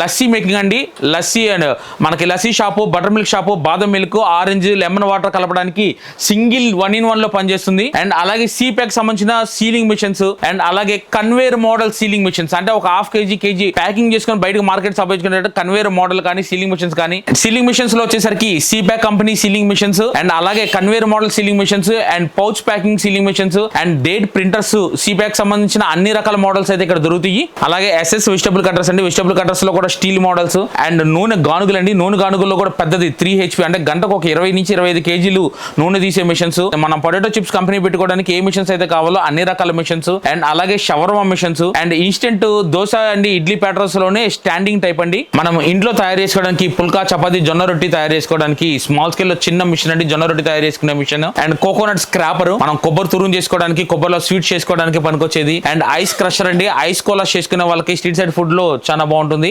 Lassi making అండి. Lassi and మనకి lassi shop, butter milk shop, బాదం మిల్క్, ఆరెంజ్, లెమన్ వాటర్ కలపడానికి సింగిల్ 1-in-1 లో పనిచేస్తుంది. అండ్ అలాగే CPAC సంబంధించిన సీలింగ్ మిషన్స్ అండ్ అలాగే కన్వేర్ మోడల్ సీలింగ్ మిషన్స్, అంటే ఒక ½ కేజీ ప్యాకింగ్ చేసుకొని బయటకు మార్కెట్ సంపాదించుకునే కన్వేర్ మోడల్ కానీ సీలింగ్ మిషన్స్ కానీ. సీలింగ్ మిషన్స్ లో వచ్చేసరికి CPAC company sealing machines and అలాగే conveyor model sealing machines and pouch packing sealing machines and date printers, CPAC సంబంధించిన అన్ని రకాల మోడల్స్ అయితే ఇక్కడ దొరుకుతాయి. అలాగే SS వెజిటబుల్ కట్టర్స్ అండి. వెజిటబుల్ కట్టర్స్ లో కూడా స్టీల్ మోడల్స్ అండ్ నూనె గానుగులు అండి. నూనె గానుగుల్లో కూడా పెద్దది 3 HP, అంటే గంటకు ఒక 20 నుంచి 25 kg నూనె తీసే మిషన్స్. మనం పొటాటో చిప్స్ కంపెనీ పెట్టుకోవడానికి ఏ మిషన్స్ అయితే కావాలో అన్ని రకాల మిషన్స్ అండ్ అలాగే shawarma machines and instant dosa అండి, ఇడ్లీ ప్యాటర్న్స్ లోనే స్టాండింగ్ టైప్ అండి. మనం ఇంట్లో తయారు చేసుకోవడానికి పుల్కా, చపాతీ, జొన్న రొట్టి తయారు చేసుకోవడానికి స్మాల్ స్కేల్ లో చిన్న మిషన్ అండి, జొన్న రొట్టి తయారు చేసుకునే మిషన్. అండ్ కోకోనట్ స్క్రాపర్, మనం కొబ్బరి తురుము చేసుకోవడానికి, కొబ్బరిలో స్వీట్ చేసుకోవడానికి పనికొచ్చేది. అండ్ ఐస్ క్రషర్ అండి, ఐస్ కోలా చేసుకునే వాళ్ళకి స్ట్రీట్ సైడ్ ఫుడ్ లో చాలా బాగుంటుంది.